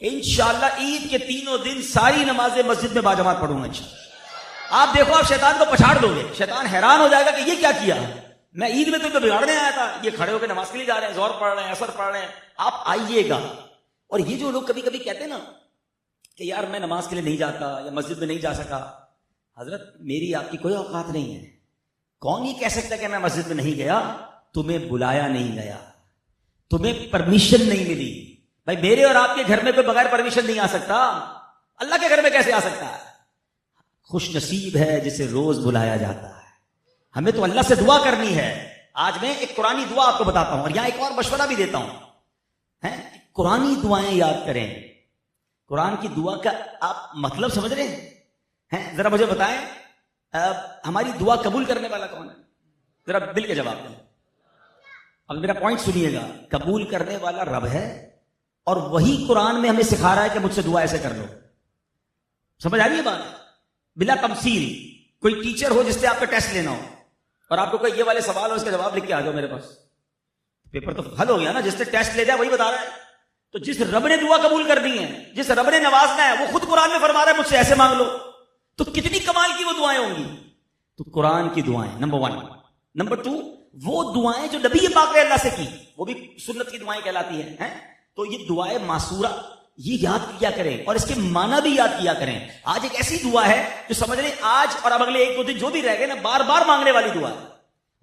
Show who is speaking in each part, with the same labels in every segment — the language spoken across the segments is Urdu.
Speaker 1: انشاءاللہ عید کے تینوں دن ساری نمازیں مسجد میں باجماعت پڑھوں گا انشاءاللہ۔ آپ دیکھو، آپ شیطان کو پچھاڑ دو گے، شیطان حیران ہو جائے گا کہ یہ کیا کیا، میں عید میں تو بگاڑنے آیا تھا، یہ کھڑے ہو کے نماز کے لیے جا رہے ہیں، زور پڑھ رہے ہیں، اثر پڑھ رہے ہیں۔ آپ آئیے گا۔ اور یہ جو لوگ کبھی کبھی کہتے ہیں نا کہ یار میں نماز کے لیے نہیں جاتا یا مسجد میں نہیں جا سکا، حضرت میری آپ کی کوئی اوقات نہیں ہے۔ کون یہ کہہ سکتا کہ میں مسجد میں نہیں گیا؟ تمہیں بلایا نہیں گیا، تمہیں پرمیشن نہیں ملی۔ بھائی میرے اور آپ کے گھر میں کوئی بغیر پرمیشن نہیں آ سکتا، اللہ کے گھر میں کیسے آ سکتا ہے؟ خوش نصیب ہے جسے روز بلایا جاتا ہے۔ ہمیں تو اللہ سے دعا کرنی ہے۔ آج میں ایک قرآنی دعا آپ کو بتاتا ہوں، اور یہاں ایک اور مشورہ بھی دیتا ہوں، قرآنی دعائیں یاد کریں۔ قرآن کی دعا کا آپ مطلب سمجھ رہے ہیں؟ ذرا مجھے بتائیں، ہماری دعا قبول کرنے والا کون ہے؟ ذرا دل کے جواب دیں۔ اب میرا پوائنٹ سنیے گا، قبول کرنے والا رب ہے، اور وہی قرآن میں ہمیں سکھا رہا ہے کہ مجھ سے دعا ایسے کر لو۔ سمجھ آ رہی ہے بات؟ بلا تمثیل کوئی ٹیچر ہو جس سے آپ کا ٹیسٹ لینا ہو، اور آپ کو کوئی یہ والے سوال ہو، اس کا جواب لکھ کے آ جاؤ میرے پاس، پیپر تو حل ہو گیا نا۔ جس سے ٹیسٹ لے جائے وہی بتا رہا ہے۔ تو جس رب نے دعا قبول کرنی ہے، جس رب نے نوازنا ہے، وہ خود قرآن میں فرما رہا ہے مجھ سے ایسے مانگ لو، تو کتنی کمال کی وہ دعائیں ہوں گی۔ تو قرآن کی دعائیں نمبر 1۔ نمبر 2، وہ دعائیں جو نبی پاک نے اللہ سے کی، وہ بھی سنت کی دعائیں کہلاتی ہیں۔ تو یہ دعائیں معصورہ یہ یاد کیا کریں، اور اس کے معنی بھی یاد کیا کریں۔ آج ایک ایسی دعا ہے جو سمجھ لیں آج اور اب اگلے 1-2 دن جو بھی رہ گئے نا، بار بار مانگنے والی دعا ہے،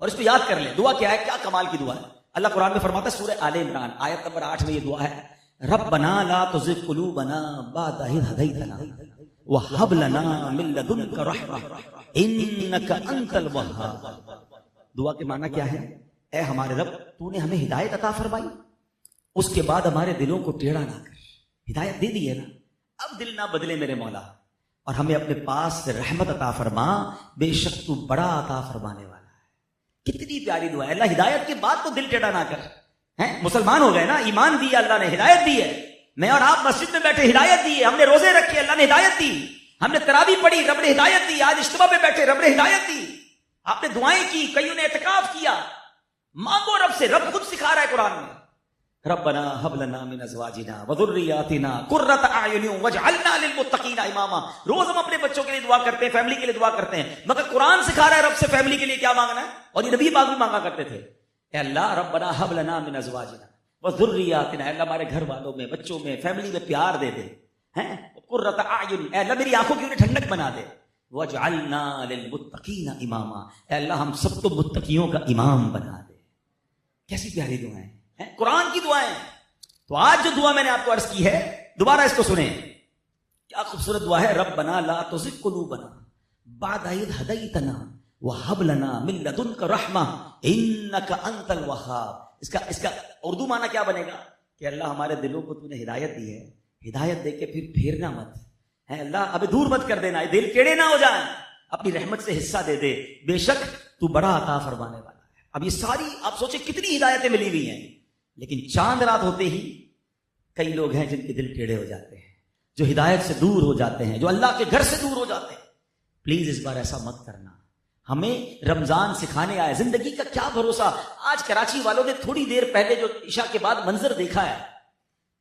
Speaker 1: اور اس کو یاد کر لیں۔ دعا کیا ہے؟ کیا کمال کی دعا ہے۔ اللہ قرآن میں فرماتا ہے، سورہ آل عمران آیت نمبر 8 میں یہ دعا ہے، ربنا لا تزغ قلوبنا بعد إذ هديتنا وهب لنا من لدنك رحمة إنك أنت الوهاب۔ دعا کے معنی کیا ہے؟ اے ہمارے رب، تو نے ہمیں ہدایت عطا فرمائی، اس کے بعد ہمارے دلوں کو ٹیڑھا نہ کر۔ ہدایت دے دی ہے نا، اب دل نہ بدلے میرے مولا، اور ہمیں اپنے پاس سے رحمت عطا فرما، بے شک تو بڑا عطا فرمانے والا ہے۔ کتنی پیاری دعا ہے۔ اللہ ہدایت کے بعد تو دل ٹیڑھا نہ کر۔ مسلمان ہو گئے نا، ایمان دیا اللہ نے، ہدایت دی ہے۔ میں اور آپ مسجد میں بیٹھے، ہدایت دی ہے۔ ہم نے روزے رکھے، اللہ نے ہدایت دی۔ ہم نے تراویح پڑھی، رب نے ہدایت دی۔ آج اجتماع پہ بیٹھے، رب نے ہدایت دی۔ آپ نے دعائیں کی، کئیوں نے اعتکاف کیا۔ مانگو رب سے، رب خود سکھا رہا ہے قرآن میں، ربنا هب لنا من ازواجنا وذرياتنا قرة اعين واجعلنا للمتقين اماما۔ روز ہم اپنے بچوں کے لیے دعا کرتے ہیں، فیملی کے لیے دعا کرتے ہیں، مگر قرآن سکھا رہا ہے رب سے فیملی کے لیے کیا مانگنا ہے، اور یہ نبی پاک بھی مانگا کرتے تھے۔ اے اللہ ربنا هب لنا من ازواجنا وذرياتنا، اے اللہ ہمارے گھر والوں میں، بچوں میں، فیملی میں پیار دے دے، قرة اعین، اے اللہ میری آنکھوں کی انہیں ٹھنڈک بنا دے، واجعلنا للمتقین اماما، اے اللہ ہم سب کو متقیوں کا امام بنا دے۔ کیسی پیاری دعائیں قرآن کی دعائیں۔ تو آج جو دعا میں نے آپ کو عرض کی ہے، دوبارہ اس کو سنیں، کیا خوبصورت دعا ہے۔ ربنا لا تزغ قلوبنا بعد إذ هديتنا وهب لنا من لدنك رحمة إنك أنت الوهاب۔ اس کا اردو معنی کیا بنے گا کہ اللہ ہمارے دلوں کو تو نے ہدایت دی ہے، ہدایت دے کے پھر پھیرنا مت ہے اللہ، ابھی دور مت کر دینا، دل ٹیڑھے نہ ہو جائیں، اپنی رحمت سے حصہ دے دے، بے شک تو بڑا عطا فرمانے والا ہے۔ اب یہ ساری آپ سوچیں کتنی ہدایتیں ملی ہوئی ہیں، لیکن چاند رات ہوتے ہی کئی لوگ ہیں جن کے دل ٹیڑھے ہو جاتے ہیں، جو ہدایت سے دور ہو جاتے ہیں، جو اللہ کے گھر سے دور ہو جاتے ہیں۔ پلیز اس بار ایسا مت کرنا۔ ہمیں رمضان سکھانے آئے، زندگی کا کیا بھروسہ۔ آج کراچی والوں نے تھوڑی دیر پہلے جو عشاء کے بعد منظر دیکھا ہے،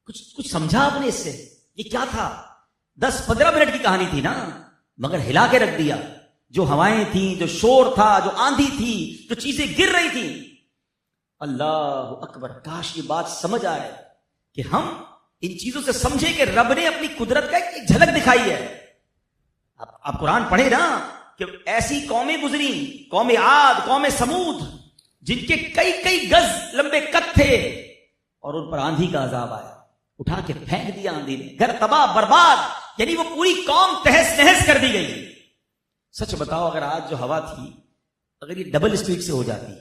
Speaker 1: کچھ سمجھا آپ نے اس سے؟ یہ کیا تھا؟ 10-15 منٹ کی کہانی تھی نا، مگر ہلا کے رکھ دیا۔ جو ہوائیں تھیں، جو شور تھا، جو آندھی تھی، جو چیزیں گر رہی تھیں، اللہ اکبر، کاش یہ بات سمجھ آئے کہ ہم ان چیزوں سے سمجھے کہ رب نے اپنی قدرت کا ایک جھلک دکھائی ہے۔ آپ قرآن پڑھیں نا کہ ایسی قومیں گزری، قوم عاد، قوم سمود، جن کے کئی گز لمبے قد تھے، اور ان پر آندھی کا عذاب آیا، اٹھا کے پھینک دیا آندھی نے، گھر تباہ برباد، یعنی وہ پوری قوم تہس نہس کر دی گئی۔ سچ بتاؤ، اگر آج جو ہوا تھی، اگر یہ ڈبل اسپیڈ سے ہو جاتی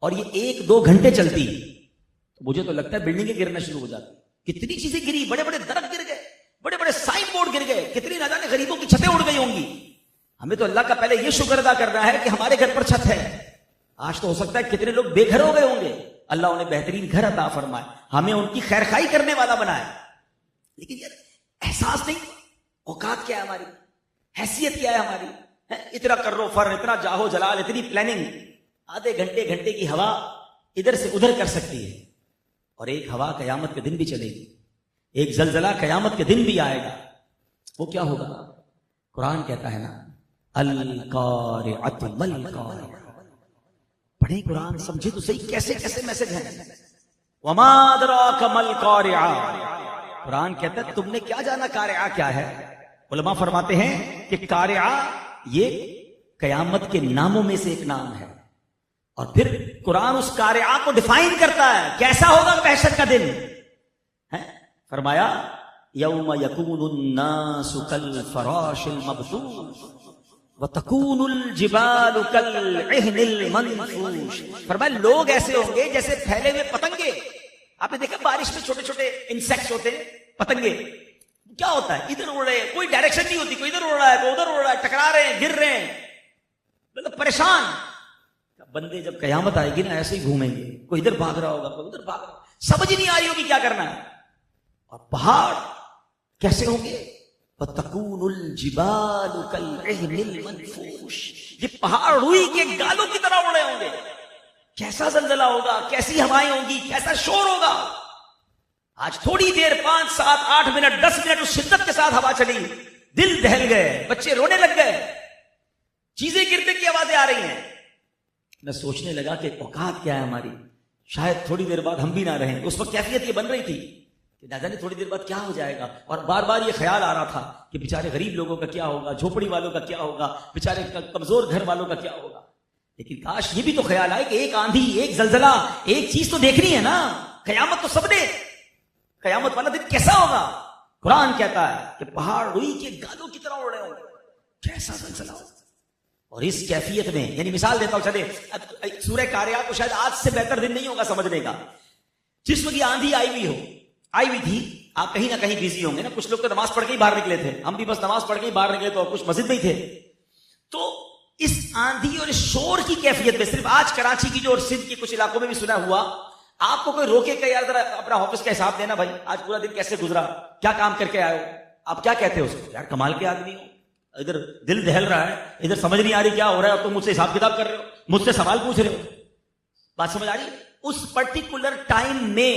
Speaker 1: اور یہ 1-2 گھنٹے چلتی، تو مجھے تو لگتا ہے بلڈنگیں گرنا شروع ہو جاتی۔ کتنی چیزیں گری، بڑے بڑے درخت گر گئے، بڑے بڑے سائن بورڈ گر گئے، کتنی نہ جانے غریبوں کی چھتیں اڑ گئی ہوں گی۔ ہمیں تو اللہ کا پہلے یہ شکر ادا کرنا ہے کہ ہمارے گھر پر چھت ہے۔ آج تو ہو سکتا ہے کتنے لوگ بے گھر ہو گئے ہوں گے، اللہ انہیں بہترین گھر عطا فرمائے، ہمیں ان کی خیر خواہی کرنے والا بنائے۔ لیکن یار احساس نہیں، اوقات کیا ہے ہماری، حیثیت کیا ہے ہماری، اتنا کرو فر، اتنا جاہو جلال، اتنی پلاننگ۔ آدھے گھنٹے کی ہوا ادھر سے ادھر کر سکتی ہے، اور ایک ہوا قیامت کے دن بھی چلے گی۔ ایک زلزلہ قیامت کے دن بھی آئے گا. وہ کیا ہوگا؟ قرآن کہتا ہے نا القارعۃ مالقارعۃ. پڑھیں قرآن سمجھے تو صحیح کیسے کیسے میسج ہیں. وما ادراک مالقارعۃ. قرآن کہتا ہے تم نے کیا جانا قارعہ کیا ہے. علماء فرماتے ہیں کہ قارعہ یہ قیامت کے ناموں میں سے ایک نام ہے، اور پھر قرآن اس قارعہ کو ڈیفائن کرتا ہے کیسا ہوگا محشر کا دن. فرمایا یوم یکون الناس کالفراش المبثوث وتکون الجبال کالعہن المنفوش. فرمایا لوگ ایسے ہوں گے جیسے پھیلے ہوئے پتنگے. آپ نے دیکھا بارش میں چھوٹے چھوٹے انسیکٹس ہوتے ہیں پتنگے، کیا ہوتا ہے ادھر اڑ رہے ہیں، کوئی ڈائریکشن نہیں ہوتی، کوئی ادھر اڑ رہا ہے کوئی ادھر اڑ رہا ہے، ٹکرا رہے ہیں گر رہے ہیں، مطلب پریشان. بندے جب قیامت آئے گی نا ایسے ہی گھومیں گے، کوئی ادھر بھاگ رہا ہوگا کوئی ادھر بھاگ رہا، سمجھ نہیں آ رہی ہوگی کیا کرنا ہے. اور پہاڑ کیسے ہوں گے؟ وَتَكُونُ الْجِبَالُ كَالْعِهْنِ الْمَنْفُوشِ. یہ پہاڑ روئی کے گالوں کی طرح اڑ رہے ہوں گے. کیسا زلزلہ ہوگا، کیسی ہوائیں ہوں گی، کیسا شور ہوگا. آج تھوڑی دیر 5 7 8 منٹ 10 منٹ اس شدت کے ساتھ ہوا چلی، دل دہل گئے، بچے رونے لگ گئے، چیزیں گرنے کی آوازیں آ رہی ہیں. میں سوچنے لگا کہ اوقات کیا ہے ہماری، شاید تھوڑی دیر بعد ہم بھی نہ رہیں. اس وقت کیفیت یہ بن رہی تھی کہ نہ جانے تھوڑی دیر بعد کیا ہو جائے گا. اور بار بار یہ خیال آ رہا تھا کہ بیچارے غریب لوگوں کا کیا ہوگا، جھوپڑی والوں کا کیا ہوگا، بیچارے کمزور گھر والوں کا کیا ہوگا. لیکن کاش یہ بھی تو خیال آئے کہ ایک آندھی، ایک زلزلہ، ایک چیز تو دیکھنی ہے نا. قیامت تو سب نے، قیامت والا دن کیسا ہوگا. قرآن کہتا ہے کہ پہاڑ روئی کے گالوں کی طرح اڑ رہے ہوں گے. کیسا زلزلہ ہوگا. اور اس کیفیت میں، یعنی مثال دیتا ہوں، چلے سورہ قارعہ کو شاید آج سے بہتر دن نہیں ہوگا سمجھنے کا. جس وقت یہ آندھی آئی ہوئی تھی، آپ کہیں نہ کہیں بزی ہوں گے نا. کچھ لوگ تو نماز پڑھ کے ہی باہر نکلے تھے، ہم بھی بس نماز پڑھ کے ہی باہر نکلے تو کچھ مسجد میں ہی تھے. تو اس آندھی اور اس شور کی کیفیت میں صرف آج کراچی کی جو اور سندھ کے کچھ علاقوں میں بھی سنا ہوا، آپ کو کوئی روکے کہ یار ذرا اپنا آفس کا حساب دینا بھائی، آج پورا دن کیسے گزرا، کیا کام کر کے آئے ہو، آپ کیا کہتے ہو اس کو؟ یار کمال کے آدمی ہو، ادھر دل دہل رہا ہے، ادھر سمجھ نہیں آ رہی کیا ہو رہا ہے، اور تم مجھ سے حساب کتاب کر رہے ہو، مجھ سے سوال پوچھ رہے ہو. بات سمجھ آ رہی ہے؟ اس پرٹیکولر ٹائم میں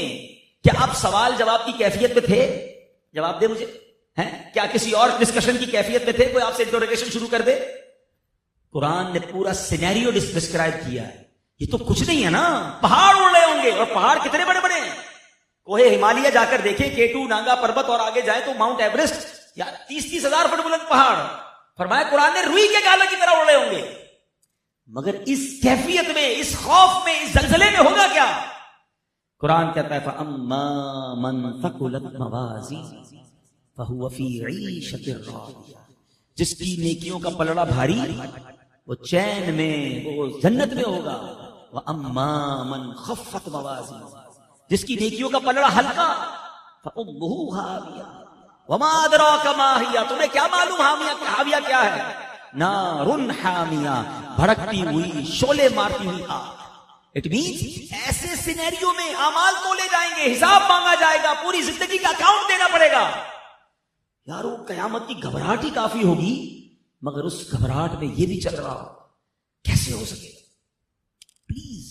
Speaker 1: کیا آپ سوال جواب کی کیفیت میں تھے؟ جواب دے مجھے. کیا کسی اور ڈسکشن کی کیفیت میں تھے؟ کوئی آپ سے انٹروگیشن شروع کر دے. قرآن نے پورا سینیریو ڈسکرائب کیا ہے. یہ تو کچھ نہیں ہے نا، پہاڑ اڑ رہے ہوں گے. اور پہاڑ کتنے بڑے بڑے ہیں. کوہ ہمالیہ جا کر دیکھیں، K2 نانگا پربت، اور آگے جائیں تو ماؤنٹ ایوریسٹ، یا 30 ہزار فٹ بلند پہاڑ. فرمایا قرآن نے روئی کے گالوں کی طرح اڑ رہے ہوں گے. مگر اس کیفیت میں، اس خوف میں، اس زلزلے میں ہوگا کیا؟ قرآن کہتا ہے فَأَمَّا مَنْ ثَقُلَتْ مَوَازِينُهُ فَهُوَ فِي عِيشَةٍ رَاضِيَةٍ. جس کی نیکیوں کا پلڑا بھاری، وہ چین میں، وہ جنت میں ہوگا. وَأَمَّا مَنْ خَفَّتْ مَوَازِينُهُ. جس کی نیکیوں کا پلڑا ہلکا، فَأُمُّهُ هَاوِيَةٌ وَمَا أَدْرَاكَ مَا هِيَ. تمہیں کیا معلوم ہاویہ کیا ہے؟ نَارٌ حَامِيَةٌ، بھڑکتی ہوئی، شعلے مارتی ہوئی آگ. اٹ مینس ایسے سینیریو میں اعمال تولے جائیں گے، حساب مانگا جائے گا، پوری زندگی کا اکاؤنٹ دینا پڑے گا. یارو قیامت کی گھبراہٹ ہی کافی ہوگی، مگر اس گھبراہٹ میں یہ بھی چل رہا ہو، کیسے ہو سکے؟ پلیز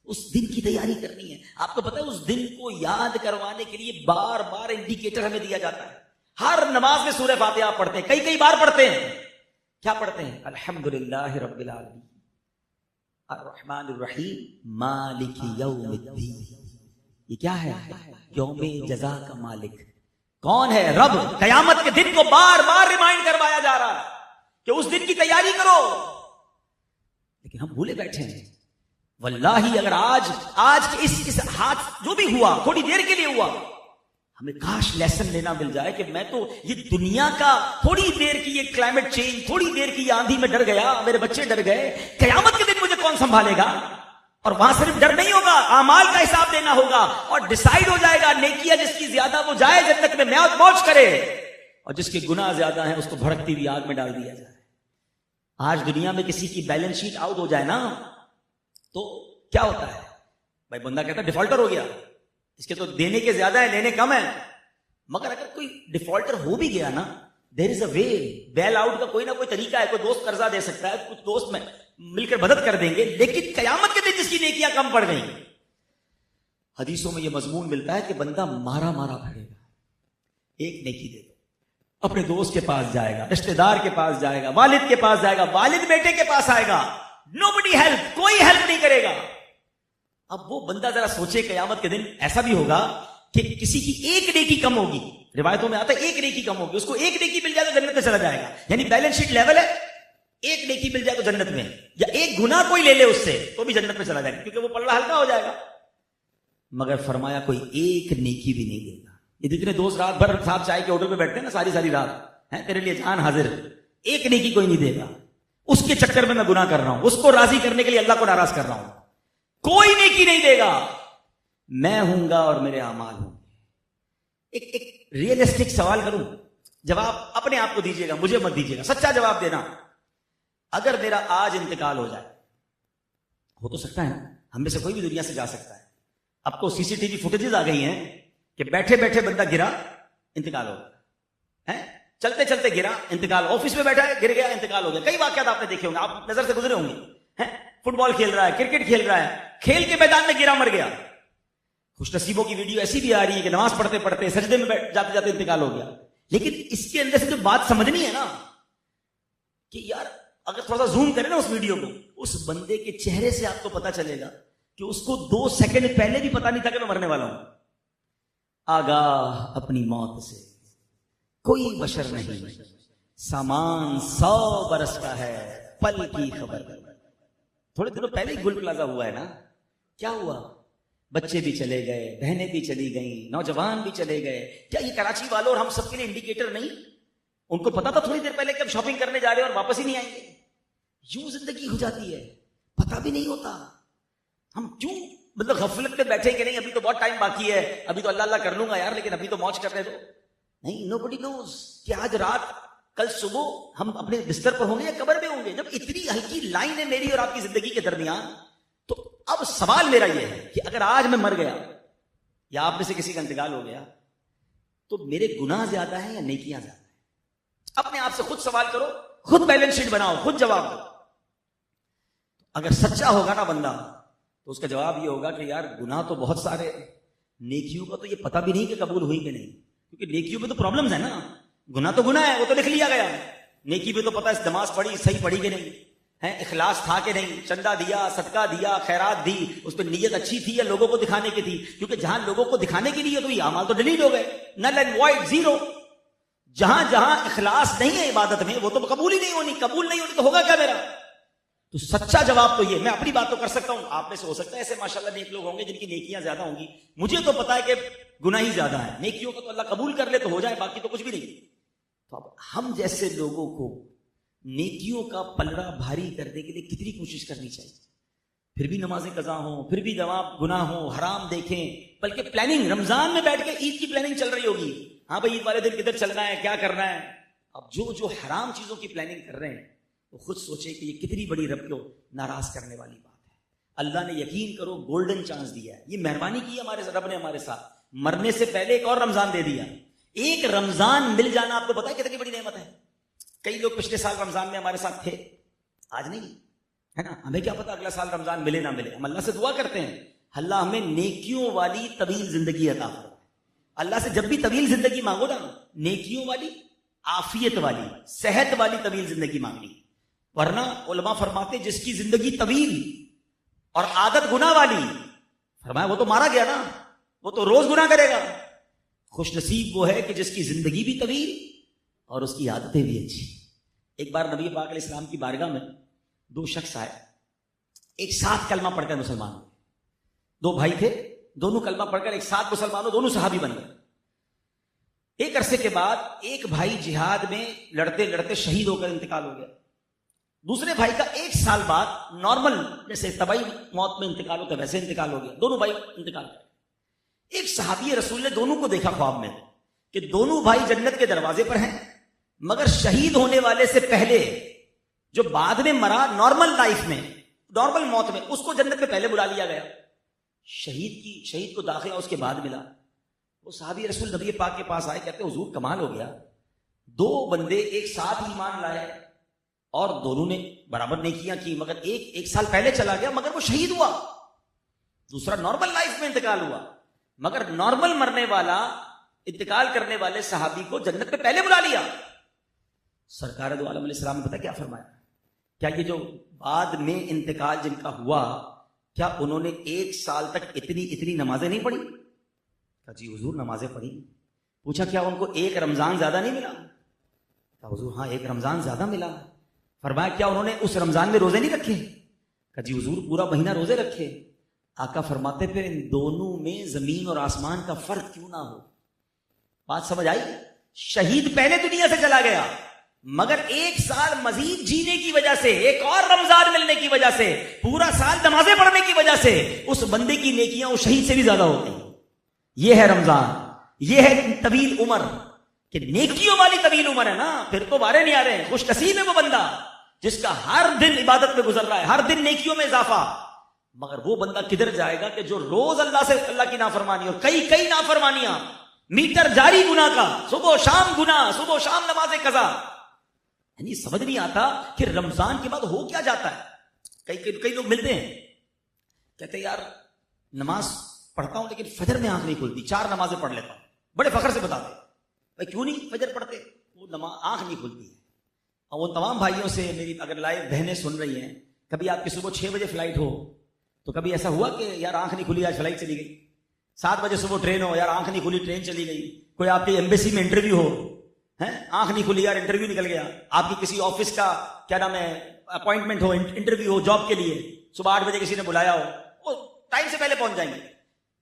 Speaker 1: اس دن کی تیاری کرنی ہے. آپ کو پتا ہے اس دن کو یاد کروانے کے لیے بار بار انڈیکیٹر ہمیں دیا جاتا ہے. ہر نماز میں سورہ فاتحہ پڑھتے ہیں، کئی بار پڑھتے ہیں. کیا پڑھتے ہیں؟ الحمدللہ رب العالمین الرحمن الرحیم مالک یوم الدین. یہ کیا ہے؟ یوم جزا کا مالک کون ہے؟ رب. قیامت کے دن کو بار بار ریمائنڈ کروایا جا رہا ہے کہ اس دن کی تیاری کرو. لیکن ہم بھولے بیٹھے ہیں. واللہ اگر آج کے اس ہاتھ جو بھی ہوا تھوڑی دیر کے لیے ہوا، ہمیں کاش لیسن لینا مل جائے کہ میں تو یہ دنیا کا تھوڑی دیر کی یہ کلائمیٹ چینج، تھوڑی دیر کی یہ آندھی میں ڈر گیا، میرے بچے ڈر گئے، قیامت کے دن مجھے کون سنبھالے گا؟ اور وہاں صرف ڈر نہیں ہوگا، اعمال کا حساب دینا ہوگا، اور ڈیسائیڈ ہو جائے گا نیکیاں جس کی زیادہ وہ جائے جنت میں موج کرے، اور جس کے گناہ زیادہ ہیں اس کو بھڑکتی ہوئی آگ میں ڈال دیا جائے. آج دنیا میں کسی کی بیلنس شیٹ آؤٹ ہو جائے نا تو کیا ہوتا ہے بھائی؟ بندہ کہتا ہے ڈیفالٹر ہو گیا، اس کے تو دینے کے زیادہ ہیں لینے کم ہیں. مگر اگر کوئی ڈیفالٹر ہو بھی گیا نا، دیر از اے وے، بیل آؤٹ کا کوئی نہ کوئی طریقہ ہے. کوئی دوست قرضہ دے سکتا ہے، کچھ دوست میں مل کر مدد کر دیں گے. لیکن قیامت کے دن جس کی نیکیاں کم پڑ گئی، حدیثوں میں یہ مضمون ملتا ہے کہ بندہ مارا پڑے گا. ایک نیکی دے دو. اپنے دوست کے پاس جائے گا, رشتہ دار کے پاس جائے گا, والد کے پاس جائے گا, والد بیٹے کے پاس آئے گا, nobody help, کوئی ہیلپ نہیں کرے گا. اب وہ بندہ ذرا سوچے قیامت کے دن ایسا بھی ہوگا کہ کسی کی ایک نیکی کم ہوگی, روایتوں میں آتا ہے ایک نیکی کم ہوگی, اس کو ایک نیکی مل جائے تو جنت میں چلا جائے گا. یعنی بیلنس شیٹ لیول ہے, ایک نیکی مل جائے تو جنت میں, یا ایک گناہ کوئی لے لے اس سے تو بھی جنت میں چلا جائے گا, کیونکہ وہ پلڑا ہلکا ہو جائے گا. مگر فرمایا کوئی ایک نیکی بھی نہیں دے گا. یہ جتنے دوست رات بھر ساتھ چائے کے ہوٹل پہ بیٹھتے ہیں نا ساری رات, ہیں تیرے لیے جان حاضر, ایک نیکی کوئی نہیں دے گا. اس کے چکر میں گناہ کر رہا ہوں, اس کو راضی کرنے کے لیے اللہ کو ناراض کر رہا ہوں. کوئی نیکی نہیں دے گا, میں ہوں گا اور میرے اعمال ہوں. ایک ریئلسٹک سوال کروں, جواب اپنے آپ کو دیجیے گا, مجھے مت دیجیے گا, سچا جواب دینا. اگر میرا آج انتقال ہو جائے, ہو تو سکتا ہے, ہم میں سے کوئی بھی دنیا سے جا سکتا ہے. اب تو سی سی ٹی وی فوٹیجز آ گئی ہیں کہ بیٹھے بیٹھے بندہ گرا, انتقال ہو گیا, چلتے چلتے گرا, انتقال, آفس میں بیٹھا ہے گر گیا, انتقال ہو گیا. کئی واقعات آپ نے دیکھے ہوں گے, آپ نظر سے گزرے ہوں گے. فٹ بال کھیل رہا ہے, کرکٹ کھیل رہا ہے, کھیل کے میدان میں گرا, مر گیا. خوش نصیبوں کی ویڈیو ایسی بھی آ رہی ہے کہ نماز پڑھتے پڑھتے سجدے میں جاتے جاتے انتقال ہو گیا. لیکن اس کے اندر سے جو بات سمجھنی ہے نا کہ یار اگر تھوڑا سا زوم کریں نا اس ویڈیو کو, اس بندے کے چہرے سے آپ کو پتا چلے گا کہ اس کو 2 سیکنڈ پہلے بھی پتا نہیں تھا کہ میں مرنے والا ہوں. آگاہ اپنی موت سے کوئی بشر نہیں, سامان 100 برس کا ہے, پل کی خبر. تھوڑے دنوں پہلے ہی گل پلازا ہوا ہے نا, کیا ہوا؟ بچے بھی چلے گئے, بہنیں بھی چلی گئیں, نوجوان بھی چلے گئے. کیا یہ کراچی والوں اور ہم سب کے لیے انڈیکیٹر نہیں؟ ان کو پتا تھا تھوڑی دیر پہلے کہ ہم شاپنگ کرنے جا رہے ہیں اور واپس ہی نہیں آئیں گے. یوں زندگی ہو جاتی ہے, پتا بھی نہیں ہوتا. ہم کیوں مطلب غفلت میں بیٹھے کہ نہیں ابھی تو بہت ٹائم باقی ہے, ابھی تو اللہ اللہ کر لوں گا یار, لیکن ابھی تو موج کرنے دو. نہیں, nobody knows کہ آج رات کل صبح ہم اپنے بستر پر ہوں گے یا قبر میں ہوں گے. جب اتنی ہلکی لائن ہے میری اور آپ کی زندگی کے درمیان, تو اب سوال میرا یہ ہے کہ اگر آج میں مر گیا یا آپ میں سے کسی کا انتقال ہو گیا تو میرے گناہ زیادہ ہیں یا نیکیاں زیادہ ہیں؟ اپنے آپ سے خود سوال کرو, خود بیلنس شیٹ بناؤ, خود جواب دو. اگر سچا ہوگا نا بندہ تو اس کا جواب یہ ہوگا کہ یار گناہ تو بہت سارے, نیکیوں کا تو یہ پتہ بھی نہیں کہ قبول ہوئی کہ نہیں, کیونکہ نیکیوں میں تو پرابلمز ہیں نا. گناہ تو گناہ ہے, وہ تو لکھ لیا گیا. نیکی میں تو پتہ ہے نماز پڑھی صحیح پڑھی کہ نہیں, اخلاص تھا کہ نہیں, چندہ دیا, صدقہ دیا, خیرات دی, اس پہ نیت اچھی تھی یا لوگوں کو دکھانے کی تھی. کیونکہ جہاں لوگوں کو دکھانے کے لیے تو یہ اعمال تو ڈیلیٹ ہو گئے, نل اینڈ وائڈ, زیرو. جہاں جہاں اخلاص نہیں ہے عبادت میں وہ تو قبول ہی نہیں ہونی, قبول نہیں ہونی تو ہوگا کیا میرا؟ تو سچا جواب تو یہ, میں اپنی بات تو کر سکتا ہوں, آپ میں سے ہو سکتا ہے ایسے ماشاءاللہ نیک لوگ ہوں گے جن کی نیکیاں زیادہ ہوں گی. مجھے تو پتا ہے کہ گناہ ہی زیادہ ہے, نیکیوں کو تو اللہ قبول کر لے تو ہو جائے, باقی تو کچھ بھی نہیں. تو اب ہم جیسے لوگوں کو نیکیوں کا پلڑا بھاری کرنے کے لیے کتنی کوشش کرنی چاہیے. پھر بھی نمازیں قضا ہوں, پھر بھی گناہ ہوں, حرام دیکھیں, بلکہ پلاننگ رمضان میں بیٹھ کے عید کی پلاننگ چل رہی ہوگی. ہاں بھائی عید والے دن کدھر چلنا ہے, کیا کرنا ہے. اب جو حرام چیزوں کی پلاننگ کر رہے ہیں وہ خود سوچیں کہ یہ کتنی بڑی رب کو ناراض کرنے والی بات ہے. اللہ نے یقین کرو گولڈن چانس دیا ہے, یہ مہربانی کی ہے ہمارے رب نے ہمارے ساتھ. مرنے سے پہلے ایک اور رمضان دے دیا. ایک رمضان مل جانا آپ کو پتا ہے کتنی بڑی نعمت ہے. کئی لوگ پچھلے سال رمضان میں ہمارے ساتھ تھے, آج نہیں ہے نا. ہمیں کیا پتا اگلا سال رمضان ملے نہ ملے. ہم اللہ سے دعا کرتے ہیں اللہ ہمیں نیکیوں والی طویل زندگی عطا فرمائے. اللہ سے جب بھی طویل زندگی مانگو نا, نیکیوں والی, عافیت والی, صحت والی طویل زندگی مانگنی. ورنہ علماء فرماتے جس کی زندگی طویل اور عادت گناہ والی, فرمایا وہ تو مارا گیا نا, وہ تو روز گناہ کرے گا. خوش نصیب وہ ہے کہ جس کی زندگی بھی طویل اور اس کی عادتیں بھی اچھی. ایک بار نبی پاک علیہ السلام کی بارگاہ میں 2 شخص آئے, ایک ساتھ کلمہ پڑھ کر مسلمان ہوئے. 2 بھائی تھے, دونوں کلمہ پڑھ کر ایک ساتھ مسلمان ہوئے, دونوں صحابی بن گئے. ایک عرصے کے بعد ایک بھائی جہاد میں لڑتے لڑتے شہید ہو کر انتقال ہو گیا. دوسرے بھائی کا 1 سال بعد نارمل جیسے طبعی موت میں انتقال ہوتا ہے ویسے انتقال ہو گیا. دونوں بھائی انتقال کر. ایک صحابی رسول نے دونوں کو دیکھا خواب میں کہ دونوں بھائی جنت کے دروازے پر ہیں, مگر شہید ہونے والے سے پہلے جو بعد میں مرا نارمل لائف میں, نارمل موت میں, اس کو جنت میں پہلے بلا لیا گیا. شہید کو داخلہ اس کے بعد ملا. وہ صحابی رسول نبی پاک کے پاس آئے, کہتے حضور کمال ہو گیا, 2 بندے ایک ساتھ ایمان لائے اور دونوں نے برابر نیکیاں کی, مگر ایک سال پہلے چلا گیا مگر وہ شہید ہوا, دوسرا نارمل لائف میں انتقال ہوا. مگر نارمل مرنے والا انتقال کرنے والے صحابی کو جنت میں پہلے بلا لیا. سرکار دو عالم علیہ السلام نے پتا کیا فرمایا؟ کیا یہ جو بعد میں انتقال جن کا ہوا، کیا انہوں نے 1 سال تک اتنی نمازیں نہیں پڑھی؟ کہا جی حضور نمازیں پڑھی. پوچھا کیا ان کو 1 رمضان زیادہ نہیں ملا؟ کہا حضور ہاں 1 رمضان زیادہ ملا. فرمایا کیا انہوں نے اس رمضان میں روزے نہیں رکھے؟ کہا جی حضور پورا مہینہ روزے رکھے. آقا فرماتے پھر ان دونوں میں زمین اور آسمان کا فرق کیوں نہ ہو؟ بات سمجھ آئی؟ شہید پہلے دنیا سے چلا گیا، مگر 1 سال مزید جینے کی وجہ سے، ایک اور رمضان ملنے کی وجہ سے، پورا سال نمازیں پڑھنے کی وجہ سے اس بندے کی نیکیاں اس شہید سے بھی زیادہ ہوتی. یہ ہے رمضان، یہ ہے طویل عمر، کہ نیکیوں والی طویل عمر ہے نا. پھر تو بارے نہیں آ رہے ہیں. خوش نصیب ہے وہ بندہ جس کا ہر دن عبادت میں گزر رہا ہے، ہر دن نیکیوں میں اضافہ. مگر وہ بندہ کدھر جائے گا کہ جو روز اللہ کی نافرمانی اور کئی نافرمانیاں، میٹر جاری گناہ کا، صبح و شام گناہ، صبح و شام نماز قضا. یعنی سمجھ نہیں آتا کہ رمضان کے بعد ہو کیا جاتا ہے. کئی لوگ ملتے ہیں کہتے ہیں یار نماز پڑھتا ہوں لیکن فجر میں آنکھ نہیں کھلتی، 4 نمازیں پڑھ لیتا ہوں. بڑے فخر سے بتاتے بھائی کیوں نہیں فجر پڑھتے؟ وہ آنکھ نہیں کھلتی ہے. اور وہ تمام بھائیوں سے میری اگر لائیو بہنیں سن رہی ہیں، کبھی آپ کی صبح 6 بجے فلائٹ ہو تو کبھی ایسا ہوا کہ یار آنکھ نہیں کھلی، آج فلائٹ چلی گئی. 7 بجے صبح ٹرین ہو، یار آنکھ نہیں کھلی، ٹرین چلی گئی. کوئی آپ کی ایمبیسی میں انٹرویو ہو، آنکھ نہیں کھلی، یار انٹرویو نکل گیا. آپ کی کسی آفس کا کیا نام ہے اپوائنٹمنٹ ہو، انٹرویو ہو جاب کے لیے، صبح 8 بجے کسی نے بلایا ہو، وہ ٹائم سے پہلے پہنچ جائیں گے.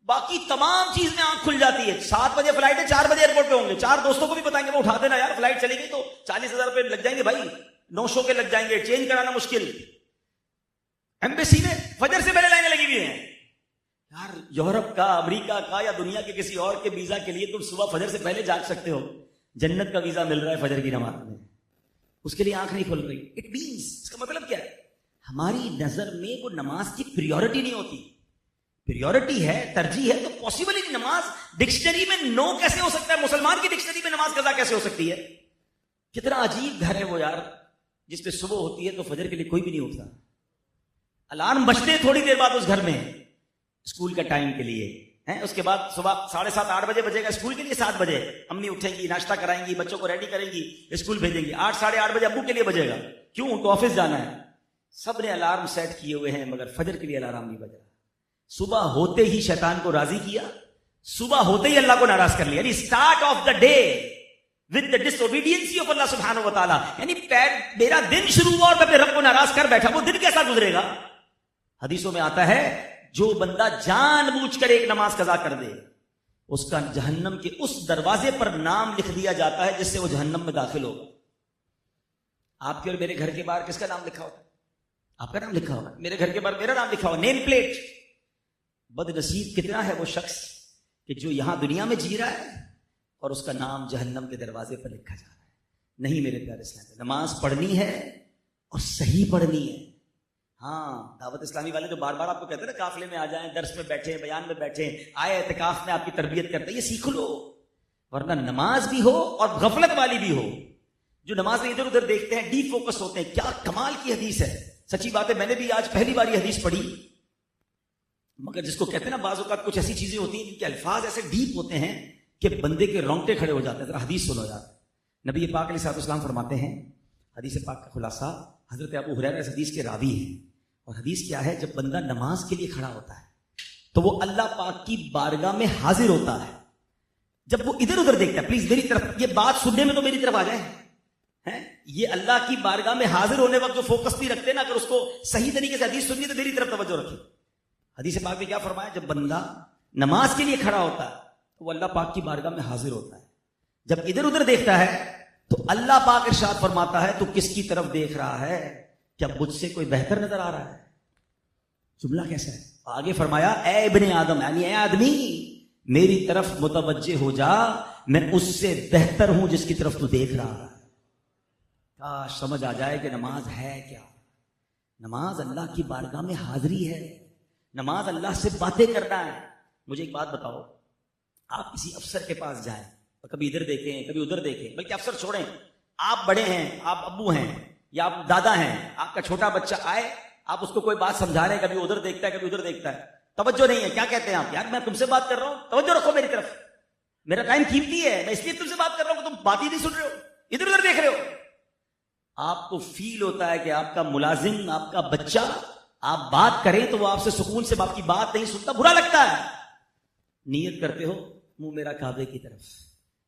Speaker 1: باقی تمام چیز میں آنکھ کھل جاتی ہے. 7 بجے فلائٹ ہے، 4 بجے ایئرپورٹ پہ ہوں گے. 4 دوستوں کو بھی بتائیں گے وہ اٹھا دینا یار فلائٹ چلی گئی تو 40,000 روپے لگ جائیں گے بھائی، 9 شو کے لگ جائیں گے، چینج کرانا مشکل. ایمبیسی میں فجر سے پہلے لائنیں لگی ہوئی ہیں. یار یورپ کا، امریکہ کا یا دنیا کے کسی اور کے ویزا کے لیے تم صبح فجر سے پہلے جاگ سکتے ہو. جنت کا ویزا مل رہا ہے فجر کی نماز میں، اس کے لیے آنکھ نہیں کھل رہی. اٹ مینس اس کا مطلب کیا ہے؟ ہماری نظر میں وہ نماز کی پریورٹی نہیں ہوتی. پریورٹی ہے، ترجیح ہے تو پاسبل ہی نہیں. نماز ڈکشنری میں نو کیسے ہو سکتا ہے؟ مسلمان کی ڈکشنری میں نماز قضا کیسے ہو سکتی ہے؟ کتنا عجیب گھر ہے وہ یار، جس پہ صبح ہوتی ہے تو فجر کے لیے کوئی بھی نہیں اٹھتا. الارم بجتے تھوڑی دیر بعد اس گھر میں اسکول کا ٹائم کے لیے، اس کے بعد صبح 7:30 8 بجے بجے گا اسکول کے لیے. 7 بجے امی اٹھیں گی، ناشتہ کرائیں گی، بچوں کو ریڈی کریں گی، اسکول بھیجیں گی. 8 ساڑھے 8 بجے ابو کے لیے بجے گا. کیوں؟ ان کو آفس جانا ہے. سب نے الارم سیٹ کیے ہوئے ہیں مگر فجر کے لیے الارم نہیں بج رہا. صبح ہوتے ہی شیطان کو راضی کیا، صبح ہوتے ہی اللہ کو ناراض کر لیا. یعنی start of the day with the disobedience of اللہ سبحانہ و تعالیٰ. یعنی میرا دن شروع ہوا اور میں اپنے رب کو ناراض کر بیٹھا، وہ دن کیسا گزرے گا؟ حدیثوں میں آتا ہے جو بندہ جان بوجھ کر ایک نماز قضا کر دے، اس کا جہنم کے اس دروازے پر نام لکھ دیا جاتا ہے جس سے وہ جہنم میں داخل ہوگا. آپ کے اور میرے گھر کے باہر کس کا نام لکھا ہوتا ہے؟ آپ کا نام لکھا ہوگا. میرے گھر کے باہر میرا نام لکھا ہوگا، نیم پلیٹ. بد نصیب کتنا ہے وہ شخص کہ جو یہاں دنیا میں جی رہا ہے اور اس کا نام جہنم کے دروازے پر لکھا جا رہا ہے. نہیں میرے پیارے اسلام، نماز پڑھنی ہے اور صحیح پڑھنی ہے. ہاں دعوت اسلامی والے جو بار بار آپ کو کہتے ہیں نا قافلے میں آ جائیں، درس میں بیٹھیں، بیان میں بیٹھیں، آئے اعتکاف میں آپ کی تربیت کرتے ہیں، یہ سیکھ لو. ورنہ نماز بھی ہو اور غفلت والی بھی ہو. جو نماز میں ادھر ادھر دیکھتے ہیں، ڈی فوکس ہوتے ہیں. کیا کمال کی حدیث ہے، سچی بات ہے. میں نے بھی آج پہلی بار یہ حدیث پڑھی. مگر جس کو کہتے ہیں نا بعض اوقات کچھ ایسی چیزیں ہوتی ہیں جن کے الفاظ ایسے ڈیپ ہوتے ہیں کہ بندے کے رونگٹے کھڑے ہو جاتے ہیں. ذرا حدیث سنو یار. نبی پاک علیہ الصلوۃ والسلام فرماتے ہیں، حدیث پاک کا خلاصہ حضرت ابو ہریرہ اس حدیث کے راوی ہیں. اور حدیث کیا ہے؟ جب بندہ نماز کے لیے کھڑا ہوتا ہے تو وہ اللہ پاک کی بارگاہ میں حاضر ہوتا ہے. جب وہ ادھر ادھر دیکھتا ہے، پلیز میری طرف یہ بات سننے میں تو میری طرف آ جائیں. یہ اللہ کی بارگاہ میں حاضر ہونے وقت جو فوکس نہیں رکھتے نا، اگر اس کو صحیح طریقے سے حدیث سننی تو میری طرف توجہ رکھیں. حدیث پاک میں کیا فرمایا؟ جب بندہ نماز کے لیے کھڑا ہوتا ہے تو وہ اللہ پاک کی بارگاہ میں حاضر ہوتا ہے. جب ادھر ادھر دیکھتا ہے تو اللہ پاک ارشاد فرماتا ہے تو کس کی طرف دیکھ رہا ہے؟ کیا مجھ سے کوئی بہتر نظر آ رہا ہے؟ جملہ کیسا ہے؟ آگے فرمایا اے ابن آدم، یعنی اے آدمی میری طرف متوجہ ہو جا، میں اس سے بہتر ہوں جس کی طرف تو دیکھ رہا ہے. کاش سمجھ آ جائے کہ نماز ہے کیا. نماز اللہ کی بارگاہ میں حاضری ہے، نماز اللہ سے باتیں کرنا ہے. مجھے ایک بات بتاؤ، آپ کسی افسر کے پاس جائیں اور کبھی ادھر دیکھیں کبھی ادھر دیکھیں، بلکہ افسر چھوڑیں، آپ بڑے ہیں، آپ ابو ہیں یا آپ دادا ہیں، آپ کا چھوٹا بچہ آئے، آپ اس کو کوئی بات سمجھا رہے ہیں، کبھی ادھر دیکھتا ہے کبھی ادھر دیکھتا ہے، توجہ نہیں ہے. کیا کہتے ہیں آپ؟ یار میں تم سے بات کر رہا ہوں، توجہ رکھو میری طرف. میرا ٹائم قیمتی ہے, میں اس لیے تم سے بات کر رہا ہوں کہ تم بات ہی نہیں سن رہے ہو, ادھر ادھر دیکھ رہے ہو. آپ کو فیل ہوتا ہے کہ آپ کا ملازم, آپ کا بچہ, آپ بات کریں تو وہ آپ سے سکون سے آپ کی بات نہیں سنتا, برا لگتا ہے. نیت کرتے ہو منہ میرا کعبے کی طرف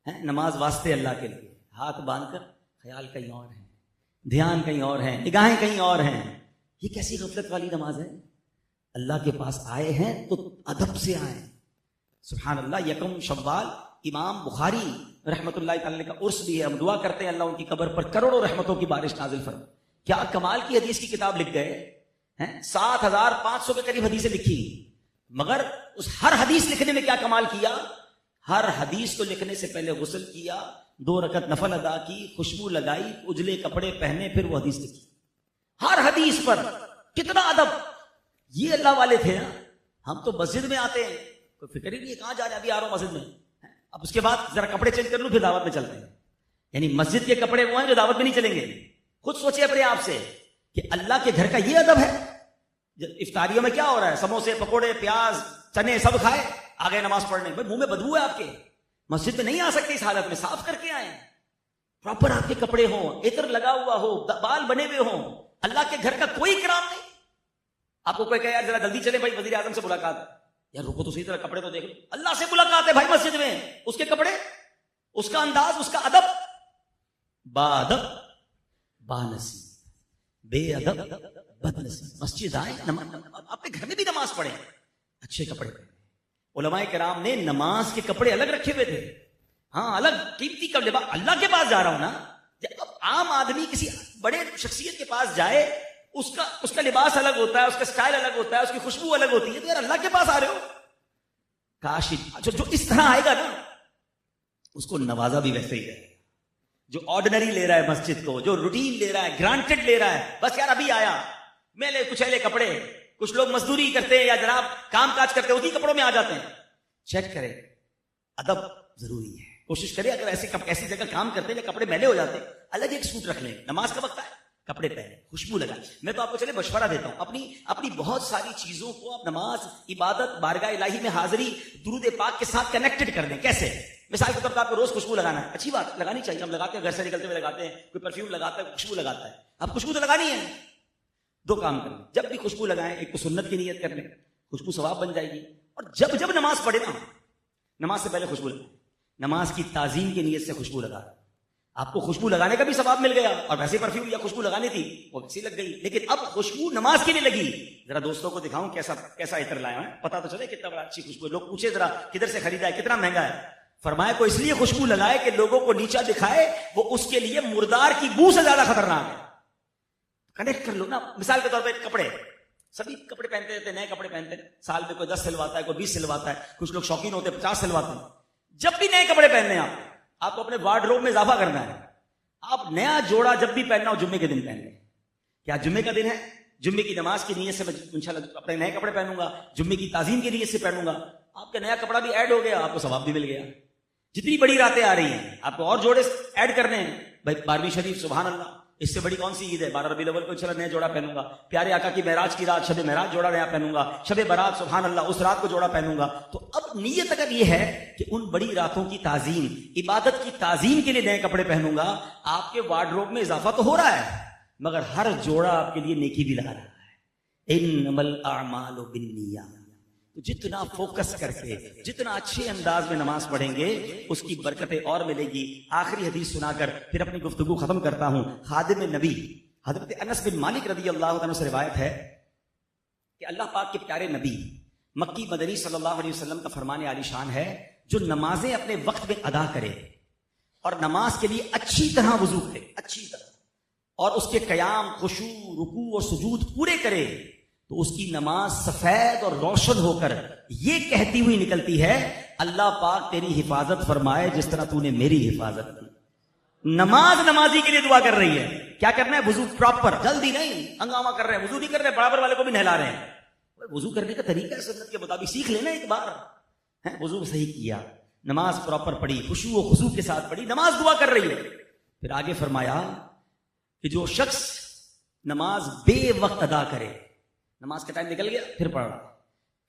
Speaker 1: ہے, نماز واسطے اللہ کے لیے, ہاتھ باندھ کر خیال کہیں اور ہے, دھیان کہیں اور ہے, نگاہیں کہیں اور ہیں. یہ کیسی غفلت والی نماز ہے؟ اللہ کے پاس آئے ہیں تو ادب سے آئے. سبحان اللہ. یکم شوال امام بخاری رحمت اللہ تعالی کا عرس بھی ہے, ہم دعا کرتے ہیں اللہ ان کی قبر پر کروڑوں رحمتوں کی بارش نازل فرمائے. کیا کمال کی حدیث کی کتاب لکھ گئے ہیں, 7500 کے قریب حدیثیں لکھی, مگر اس ہر حدیث لکھنے میں کیا کمال کیا, ہر حدیث کو لکھنے سے پہلے غسل کیا, 2 رکعت نفل ادا کی, خوشبو لگائی, اجلے کپڑے پہنے, پھر وہ حدیث لکھی. ہر حدیث پر کتنا ادب. یہ اللہ والے تھے نا. ہم تو مسجد میں آتے ہیں, کوئی فکر ہی نہیں ہے کہاں جا رہے, ابھی آ رہا ہوں مسجد میں, اب اس کے بعد ذرا کپڑے چینج کر لوں پھر دعوت میں چلتے ہیں. یعنی مسجد کے کپڑے وہ ہیں جو دعوت میں نہیں چلیں گے. خود سوچے اپنے آپ سے کہ اللہ کے گھر کا یہ ادب ہے. افطاریوں میں کیا ہو رہا ہے, سموسے, پکوڑے, پیاز, چنے سب کھائے, آگے نماز پڑھنے. بھائی منہ میں بدبو ہے آپ کے, مسجد میں نہیں آ سکتے اس حالت میں, صاف کر کے آئے. پراپر آپ کے کپڑے ہوں, عطر لگا ہوا ہو, بال بنے ہوئے ہوں. اللہ کے گھر کا کوئی اکرام نہیں. آپ کو کوئی کہے یار ذرا جلدی چلے بھائی وزیر اعظم سے ملاقات ہے, یار رکو تو صحیح طرح کپڑے تو دیکھ لو. اللہ سے ملاقات ہے بھائی مسجد میں, اس کے کپڑے, اس کا انداز, اس کا ادب. با ادب با نصیب, بے ادب بد نصیب. مسجد آئے, اپنے گھر میں بھی نماز پڑھیں, اچھے کپڑے پہنے. علماء کرام نے نماز کے کپڑے الگ رکھے ہوئے تھے. ہاں الگ قیمتی کا لباس. اللہ کے پاس جا رہا ہوں نا, جب عام آدمی کسی بڑے شخصیت کے پاس جائے, اس کا لباس الگ ہوتا ہے, اس کا سٹائل الگ ہوتا ہے, اس کی خوشبو الگ ہوتی ہے. تو یار اللہ کے پاس آ رہے ہو, کاش جو اس طرح آئے گا نا اس کو نوازا بھی ویسے ہی ہے. جو آرڈنری لے رہا ہے مسجد کو, جو روٹین لے رہا ہے, گرانٹڈ لے رہا ہے, بس یار ابھی آیا, میلے کچھ کپڑے. کچھ لوگ مزدوری کرتے ہیں یا جناب کام کاج کرتے ہیں, اسی کپڑوں میں آ جاتے ہیں. چیک کریں, ادب ضروری ہے. کوشش کریں اگر ایسی جگہ کام کرتے ہیں کپڑے میلے ہو جاتے ہیں, الگ ایک سوٹ رکھ لیں. نماز کا وقت ہے, کپڑے پہنے, خوشبو لگائیں. میں تو آپ کو چلے مشورہ دیتا ہوں, اپنی بہت ساری چیزوں کو آپ نماز, عبادت, بارگاہ الہی میں حاضری, درود پاک کے ساتھ کنیکٹڈ کر دیں. کیسے؟ مثال کے طور پر آپ کو روز خوشبو لگانا ہے, اچھی بات, لگانی چاہیے. ہم لگاتے ہیں, گھر سے نکلتے ہوئے لگاتے ہیں, کوئی پرفیوم لگاتا ہے, خوشبو لگاتا ہے. اب خوشبو تو لگانی ہے. 2 کام کریں, جب بھی خوشبو لگائیں, ایک تو سنت کی نیت کر لیں, خوشبو ثواب بن جائے گی. اور جب نماز پڑھے نا, نماز سے پہلے خوشبو لگائیں. نماز کی تعظیم کی نیت سے خوشبو لگا, آپ کو خوشبو لگانے کا بھی ثواب مل گیا, اور ویسے پرفیوم یا خوشبو لگانی تھی وہ ویسی لگ گئی. لیکن اب خوشبو نماز کے لیے لگی, ذرا دوستوں کو دکھاؤں کیسا عطر لایا ہے, پتا تو چلے کتنا بڑا اچھی خوشبو ہے. لوگ پوچھے ذرا کدھر سے خریدا ہے, کتنا مہنگا ہے. فرمایا کو اس لیے خوشبو لگائے کہ لوگوں کو نیچا دکھائے, وہ اس کے لیے مردار کی بو سے زیادہ خطرناک ہے. کنیکٹ کر لو نا. مثال کے طور پہ کپڑے, سبھی کپڑے پہنتے رہتے, نئے کپڑے پہنتے ہیں, سال میں کوئی 10 سلواتا ہے, کوئی 20 سلواتا ہے, کچھ لوگ شوقین ہوتے ہیں 50 سلواتے ہیں. جب بھی نئے کپڑے پہننے ہیں آپ کو اپنے وارڈروب میں اضافہ کرنا ہے. آپ نیا جوڑا جب بھی پہننا ہو جمعے کے دن پہن لیں. کیا جمعے کا دن ہے, جمعے کی نماز کی نیت سے میں انشاءاللہ اپنے نئے کپڑے پہنوں گا, جمعے کی تعظیم کی نیت سے پہنوں گا. آپ کا نیا کپڑا بھی ایڈ ہو گیا, آپ کو ثواب بھی مل گیا. جتنی بڑی راتیں آ رہی ہیں آپ کو اور جوڑے ایڈ کرنے ہیں. بھائی 12ویں شریف, سبحان اللہ, اس سے بڑی کون سی عید ہے. 12 ربیع الاول کو انشاءاللہ نیا جوڑا پہنوں گا. پیارے آقا کی معراج کی رات, شب معراج جوڑا نیا پہنوں گا. شب برات, سبحان اللہ, اس رات کو جوڑا پہنوں گا. تو اب نیت اگر یہ ہے کہ ان بڑی راتوں کی تعظیم, عبادت کی تعظیم کے لیے نئے کپڑے پہنوں گا, آپ کے وارڈروب میں اضافہ تو ہو رہا ہے, مگر ہر جوڑا آپ کے لیے نیکی بھی لگا رہا ہے. انما الاعمال بالنیات. تو جتنا فوکس کر کے, جتنا اچھے انداز میں نماز پڑھیں گے, اس کی برکتیں اور ملے گی. آخری حدیث سنا کر پھر اپنی گفتگو ختم کرتا ہوں. خادم نبی حضرت انس بن مالک رضی اللہ عنہ سے روایت ہے کہ اللہ پاک کے پیارے نبی مکی مدنی صلی اللہ علیہ وسلم کا فرمان عالی شان ہے, جو نمازیں اپنے وقت میں ادا کرے اور نماز کے لیے اچھی طرح وضو کرے, اچھی طرح, اور اس کے قیام, خشوع, رکوع اور سجود پورے کرے, تو اس کی نماز سفید اور روشن ہو کر یہ کہتی ہوئی نکلتی ہے, اللہ پاک تیری حفاظت فرمائے جس طرح تو نے میری حفاظت کی. نماز نمازی کے لیے دعا کر رہی ہے. کیا کرنا ہے؟ وضو پراپر, جلدی نہیں, ہنگامہ کر رہے ہیں, وضو نہیں کر رہے, برابر والے کو بھی نہلا رہے ہیں. وضو کرنے کا طریقہ ہے سنت کے مطابق, سیکھ لینا ایک بار. وضو صحیح کیا, نماز پراپر پڑھی, خشوع و خضوع کے ساتھ پڑھی, نماز دعا کر رہی ہے. پھر آگے فرمایا کہ جو شخص نماز بے وقت ادا کرے, نماز کا ٹائم نکل گیا پھر پڑھ رہا,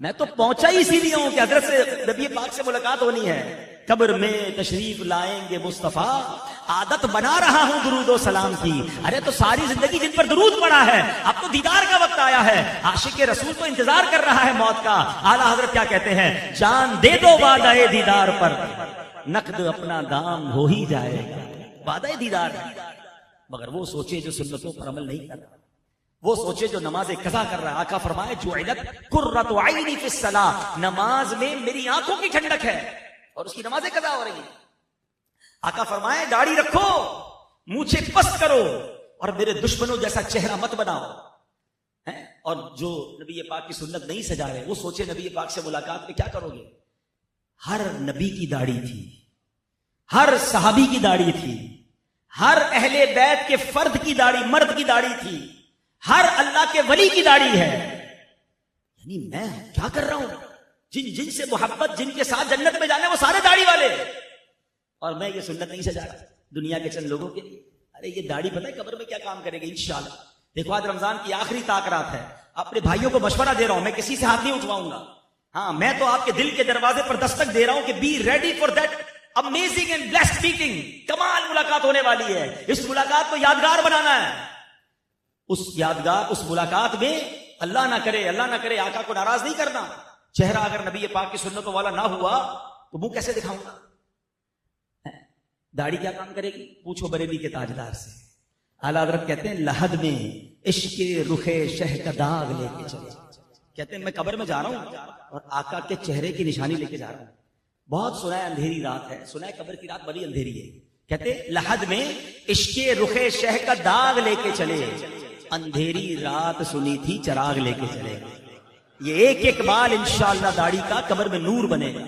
Speaker 1: میں تو پہنچا ہی اسی لیے ہوں کہ حضرت سے نبی پاک سے ملاقات ہونی ہے. قبر میں تشریف لائیں گے مصطفیٰ, عادت بنا رہا ہوں درود و سلام کی. ارے تو ساری زندگی جن پر درود پڑا ہے, اب تو دیدار کا وقت آیا ہے. عاشق رسول تو انتظار کر رہا ہے موت کا. اعلیٰ حضرت کیا کہتے ہیں, جان دے دو وعدہ دیدار پر, نقد اپنا دام ہو ہی جائے گا. وعدہ دیدار, مگر وہ سوچے جو سنتوں پر عمل نہیں کر رہا, وہ سوچے جو نماز قضا کر رہا ہے. آقا فرمائے جعلت قرۃ عینی فی الصلاۃ, نماز میں میری آنکھوں کی ٹھنڈک ہے, اور اس کی نماز قضا ہو رہی ہے. آقا فرمائے داڑھی رکھو, مونچھیں پست کرو, اور میرے دشمنوں جیسا چہرہ مت بناؤ. اور جو نبی پاک کی سنت نہیں سجا رہے, وہ سوچے نبی پاک سے ملاقات میں کیا کرو گے. ہر نبی کی داڑھی تھی, ہر صحابی کی داڑھی تھی, ہر اہل بیت کے فرد کی داڑھی, مرد کی داڑھی تھی, ہر اللہ کے ولی کی داڑھی ہے. یعنی میں کیا کر رہا ہوں, جن سے محبت, جن کے ساتھ جنت میں جانے وہ سارے داڑھی والے, اور میں یہ سنت نہیں سجا رہا دنیا کے چند لوگوں کے لیے. ارے یہ داڑھی پتہ ہے قبر میں کیا کام کرے گی انشاءاللہ. دیکھو آج رمضان کی آخری طاق رات ہے, اپنے بھائیوں کو مشورہ دے رہا ہوں, میں کسی سے ہاتھ نہیں اٹھواؤں گا. ہاں میں تو آپ کے دل کے دروازے پر دستک دے رہا ہوں کہ be ready for that amazing and blessed meeting. کمال ملاقات ہونے والی ہے, اس ملاقات کو یادگار بنانا ہے. اس ملاقات میں اللہ نہ کرے آقا کو ناراض نہیں کرنا. چہرہ اگر نبی پاک کی سنتوں والا نہ ہوا تو منہ کیسے دکھاؤں گا. داڑھی کیا کام کرے گی, پوچھو بریلی کے تاجدار سے. اعلیٰ حضرت کہتے ہیں لحد میں عشق رخ شہ کا داغ لے کے چلے. کہتے ہیں میں قبر میں جا رہا ہوں اور آقا کے چہرے کی نشانی لے کے جا رہا ہوں. بہت سنا ہے اندھیری رات ہے, سنا ہے قبر کی رات بڑی اندھیری ہے. کہتے ہیں لحد میں عشق رخ شہ کا داغ لے کے چلے, اندھیری رات سنی تھی چراغ لے کے چلے. یہ ایک ایک بال انشاءاللہ داڑھی کا قبر میں نور بنے گا.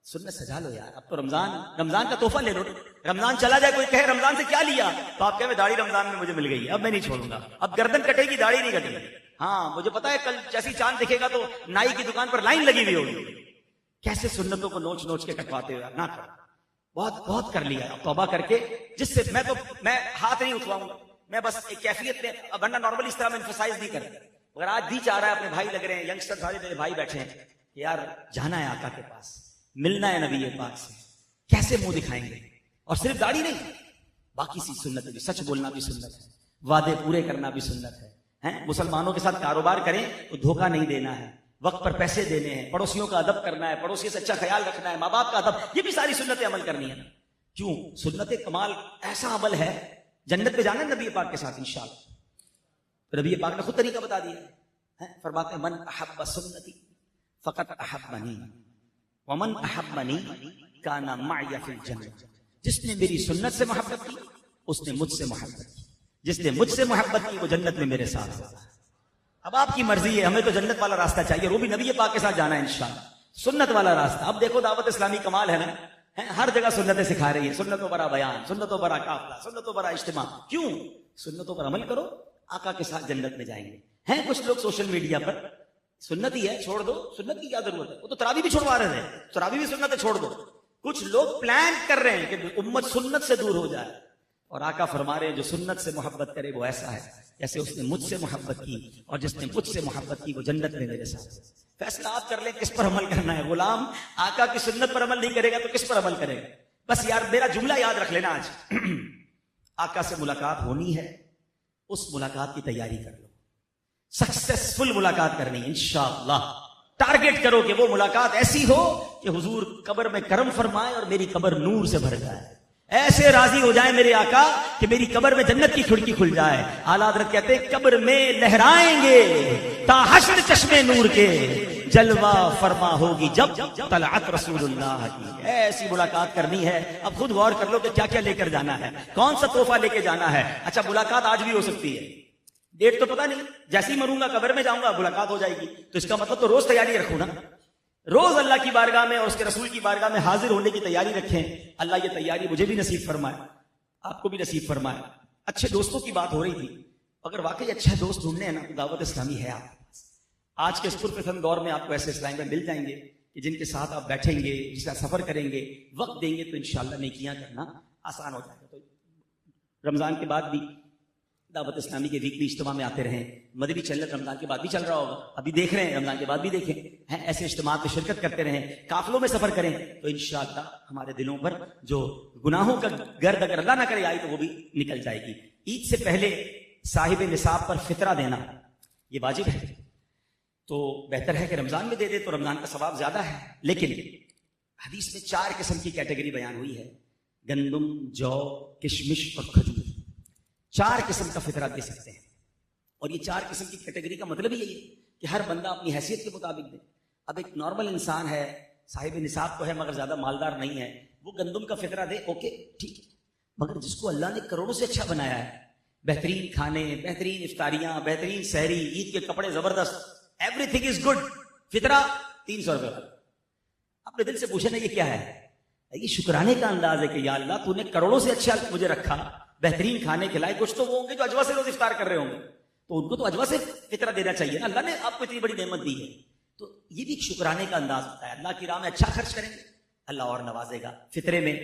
Speaker 1: سنت سجا لو یار. اب تو رمضان کا تحفہ لے لو. رمضان چلا جائے, کوئی کہے رمضان سے کیا لیا, تو آپ کہیں داڑھی رمضان میں مجھے مل گئی, اب میں نہیں چھوڑوں گا. اب گردن کٹے گی, داڑھی نہیں کٹے گی. ہاں مجھے پتا ہے کل جیسی چاند دکھے گا تو نائی کی دکان پر لائن لگی ہوئی ہوگی. کیسے سنتوں کو نوچ نوچ کے کٹواتے ہو یار, نہ کرو. بہت کر لیا. اب توبہ کر کے, جس سے میں ہاتھ نہیں اٹھواؤں گا, میں بس ایک کیفیت میں, ورنہ نارملی اس طرح میں ایمفسائز نہیں کرتا. اگر آج بھی چاہ رہا ہے, اپنے بھائی لگ رہے ہیں, ینگسٹر سارے میرے بھائی بیٹھے ہیں کہ یار جانا ہے آقا کے پاس, ملنا ہے نبی پاک سے, کیسے منہ دکھائیں گے. اور صرف داڑھی نہیں, باقی سی سنت بھی, سچ بولنا بھی سنت ہے, وعدے پورے کرنا بھی سنت ہے. مسلمانوں کے ساتھ کاروبار کریں تو دھوکہ نہیں دینا ہے, وقت پر پیسے دینے ہیں, پڑوسیوں کا ادب کرنا ہے, پڑوسی سے اچھا خیال رکھنا ہے, ماں باپ کا ادب, یہ بھی ساری سنتیں عمل کرنی ہے. کیوں, سنت کمال ایسا عمل ہے, جنت پہ جانا ہے نبی پاک کے ساتھ انشاءاللہ. نبی پاک نے خود طریقہ بتا دیا ہے, فرماتے ہیں من احب سنتی فقط احبنی ومن احبنی کان معی فی الجنہ. جس نے میری سنت سے محبت کی اس نے مجھ سے محبت کی, جس نے مجھ سے محبت کی وہ جنت میں میرے ساتھ ہوگا. اب آپ کی مرضی ہے, ہمیں تو جنت والا راستہ چاہیے, وہ بھی نبی پاک کے ساتھ جانا ہے انشاءاللہ, سنت والا راستہ. اب دیکھو دعوت اسلامی کمال ہے نا, ہر جگہ سنتیں سکھا رہی ہے, سنتوں پر بیان, سنتوں پر قافلہ, سنتوں پر اجتماع. کیوں, سنتوں پر عمل کرو, آقا کے ساتھ جنت میں جائیں گے. ہیں کچھ لوگ سوشل میڈیا پر سنت ہی ہے چھوڑ دو, سنت کی کیا ضرورت ہے, وہ تو تراویح بھی چھوڑوا رہے ہیں, تراویح بھی سنت ہے چھوڑ دو. کچھ لوگ پلان کر رہے ہیں کہ امت سنت سے دور ہو جائے, اور آقا فرما رہے ہیں جو سنت سے محبت کرے وہ ایسا ہے جیسے اس نے مجھ سے محبت کی, اور جس نے مجھ سے محبت کی وہ جنت میں میرے ساتھ. فیصلہ آپ کر لیں کس پر عمل کرنا ہے. غلام آقا کی سنت پر عمل نہیں کرے گا تو کس پر عمل کرے گا. بس یار میرا جملہ یاد رکھ لینا, آج آقا سے ملاقات ہونی ہے, اس ملاقات کی تیاری کر لو. سکسیسفل ملاقات کرنی انشاءاللہ. ٹارگٹ کرو کہ وہ ملاقات ایسی ہو کہ حضور قبر میں کرم فرمائے اور میری قبر نور سے بھر جائے. ایسے راضی ہو جائے میرے آقا کہ میری قبر میں جنت کی کھڑکی کھل جائے. اعلیٰ حضرت کہتے ہیں قبر میں لہرائیں گے تا حشر چشمے نور کے, جلوہ فرما ہوگی جب طلعت رسول اللہ کی. ایسی ملاقات کرنی ہے. اب خود غور کر لو کہ کیا کیا لے کر جانا ہے, کون سا تحفہ لے کے جانا ہے. اچھا ملاقات آج بھی ہو سکتی ہے, ڈیٹ تو پتہ نہیں, جیسے ہی مروں گا قبر میں جاؤں گا ملاقات ہو جائے گی. تو اس کا مطلب تو روز تیاری رکھو نا, روز اللہ کی بارگاہ میں اور اس کے رسول کی بارگاہ میں حاضر ہونے کی تیاری رکھیں. اللہ یہ تیاری مجھے بھی نصیب فرمائے, آپ کو بھی نصیب فرمائے. اچھے دوستوں کی بات ہو رہی تھی, اگر واقعی اچھے دوست ڈھونڈنے ہیں نا, دعوت اسلامی ہے آپ کے پاس. آج کے اس پرفتن دور میں آپ کو ایسے اسلام میں مل جائیں گے کہ جن کے ساتھ آپ بیٹھیں گے, جس کا سفر کریں گے, وقت دیں گے, تو انشاءاللہ نیکیاں کرنا آسان ہو جائے گا. تو رمضان کے بعد بھی دعوت اسلامی کے ویکلی اجتماع میں آتے رہیں. مدنی چینل رمضان کے بعد بھی چل رہا ہوگا, ابھی دیکھ رہے ہیں, رمضان کے بعد بھی دیکھیں. ایسے اجتماع میں شرکت کرتے رہیں, قافلوں میں سفر کریں, تو انشاءاللہ ہمارے دلوں پر جو گناہوں کا گرد اگر اللہ نہ کرے آئی تو وہ بھی نکل جائے گی. عید سے پہلے صاحب نصاب پر فطرہ دینا یہ واجب ہے, تو بہتر ہے کہ رمضان میں دے دے تو رمضان کا ثواب زیادہ ہے. لیکن حدیث میں 4 قسم کی کیٹیگری بیان ہوئی ہے, گندم, جو, کشمش اور کھجور. 4 قسم کا فطرہ دے سکتے ہیں, اور یہ 4 قسم کی کیٹیگری کا مطلب ہی یہی ہے کہ ہر بندہ اپنی حیثیت کے مطابق دے. اب ایک نارمل انسان ہے, صاحب نصاب تو ہے مگر زیادہ مالدار نہیں ہے, وہ گندم کا فطرہ دے, اوکے ٹھیک ہے. مگر جس کو اللہ نے کروڑوں سے اچھا بنایا ہے, بہترین کھانے, بہترین افطاریاں, بہترین سحری, عید کے کپڑے زبردست, ایوری تھنگ از گڈ, فطرہ 300 روپے کا. اپنے دل سے پوچھے نا یہ کیا ہے؟ یہ شکرانے کا انداز ہے کہ یا اللہ تو نے کروڑوں سے اچھا مجھے رکھا, بہترین کھانے کھلائے. کچھ تو وہ ہوں گے جو اجوا سے روز افطار کر رہے ہوں گے, تو ان کو تو اجوا سے فطرہ دینا چاہیے نا. اللہ نے آپ کو اتنی بڑی نعمت دی ہے, تو یہ بھی ایک شکرانے کا انداز ہوتا ہے. اللہ کی راہ میں اچھا خرچ کریں گے, اللہ اور نوازے گا. فطرے میں,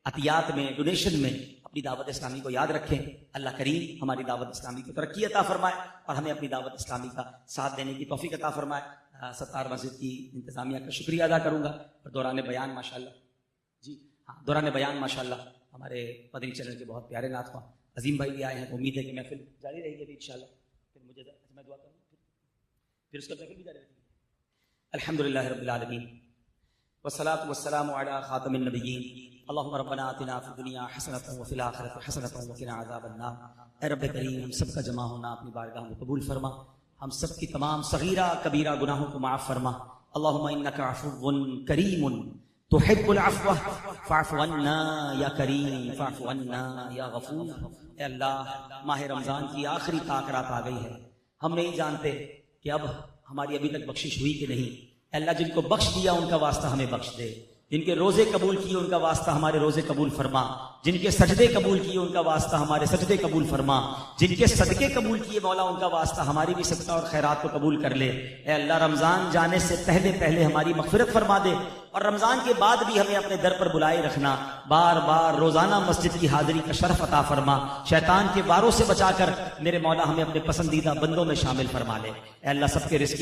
Speaker 1: عطیات میں, ڈونیشن میں اپنی دعوت اسلامی کو یاد رکھیں. اللہ کریم ہماری دعوت اسلامی کو ترقی عطا فرمائے اور ہمیں اپنی دعوت اسلامی کا ساتھ دینے کی توفیق عطا فرمائے. ستار مسجد کی انتظامیہ کا شکریہ ادا کروں گا. اور دوران بیان ماشاءاللہ, جی ہاں, دوران بیان ماشاءاللہ ہمارے مدنی چینل کے بہت پیارے نعت خواہ عظیم بھائی بھی آئے ہیں. امید ہے کہ محفل جاری رہے گی ابھی انشاءاللہ. پھر مجھے میں دعا کروں, پھر اس کا محفل بھی جاری رہے گی. الحمدللہ رب العالمین والصلاة والسلام علی خاتم النبیین. اللہم ربنا آتنا فی الدنیا حسنۃ وفی الآخرۃ حسنۃ وقنا عذاب النار. اے رب کریم, ہم سب کا جمع ہونا اپنی بارگاہ میں قبول فرما, ہم سب کی تمام صغیرہ کبیرہ گناہوں کو معاف فرما. اللہم انک عفو کریم تحب العفو فاعف عنا یا کریم فاعف عنا یا غفور. اے اللہ, ماہ رمضان کی آخری تاخرات آ گئی ہے, ہم نہیں جانتے کہ اب ہماری ابھی تک بخشش ہوئی کہ نہیں. اے اللہ, جن کو بخش دیا ان کا واسطہ ہمیں بخش دے, جن کے روزے قبول کیے ان کا واسطہ ہمارے روزے قبول فرما, جن کے سجدے قبول کیے ان کا واسطہ ہمارے سجدے قبول فرما, جن کے صدقے قبول کیے مولا ان کا واسطہ ہماری بھی صدقہ اور خیرات کو قبول کر لے. اے اللہ, رمضان جانے سے پہلے پہلے ہماری مغفرت فرما دے, اور رمضان کے بعد بھی ہمیں اپنے در پر بلائے رکھنا. بار بار روزانہ مسجد کی حاضری کا شرف عطا فرما. شیطان کے واروں سے بچا کر میرے مولا ہمیں اپنے پسندیدہ بندوں میں شامل فرما لے. اے اللہ, سب کے رزق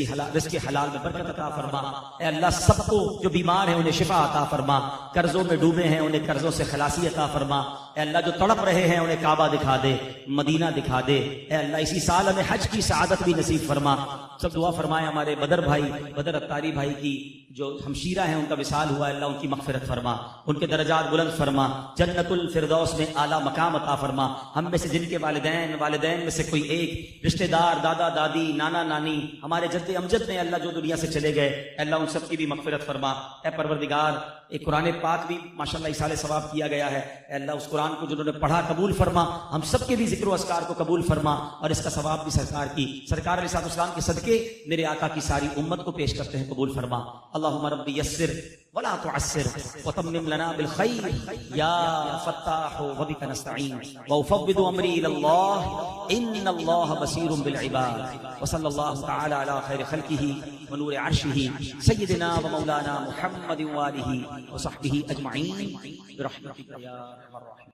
Speaker 1: حلال میں برکت عطا فرما. اے اللہ, سب کو جو بیمار ہیں انہیں شفا عطا فرما, قرضوں میں ڈوبے ہیں انہیں قرضوں سے خلاصی عطا فرما. اے اللہ, جو تڑپ رہے ہیں انہیں کعبہ دکھا دے, مدینہ دکھا دے. اے اللہ, اسی سال ہمیں حج کی سعادت بھی نصیب فرما. سب دعا فرمائے ہمارے بدر بھائی, بدر اتاری بھائی کی جو ہمشیرہ ہیں ان کا وصال ہوا ہے, اللہ ان کی مغفرت فرما, ان کے درجات بلند فرما, جنت الفردوس میں اعلیٰ مقام عطا فرما. ہم میں سے جن کے والدین میں سے کوئی ایک رشتہ دار, دادا دادی, نانا نانی, ہمارے جد امجد میں اللہ جو دنیا سے چلے گئے, اللہ ان سب کی بھی مغفرت فرما. اے پروردگار, ایک قرآن پاک بھی ماشاءاللہ ایصال ثواب کیا گیا ہے. اے اللہ, اس قرآن کو جنہوں نے پڑھا قبول فرما, ہم سب کے بھی ذکر و اذکار کو قبول فرما, اور اس کا ثواب بھی سرکار علیہ السلام کے صدقے میرے آقا کی ساری امت کو پیش کرتے ہیں, قبول فرما. اللہم ربی یسر ولا تعسر وتمم لنا بالخیر یا فتاح وبک نستعین وافوض امری الی اللہ ان اللہ بصیر بالعباد. وصلی اللہ تعالی علی خیر خلقہ ونور عرشہ سیدنا و مولانا محمد وآلہ وصحبہ اجمعین برحمتک یا ارحم الراحمین.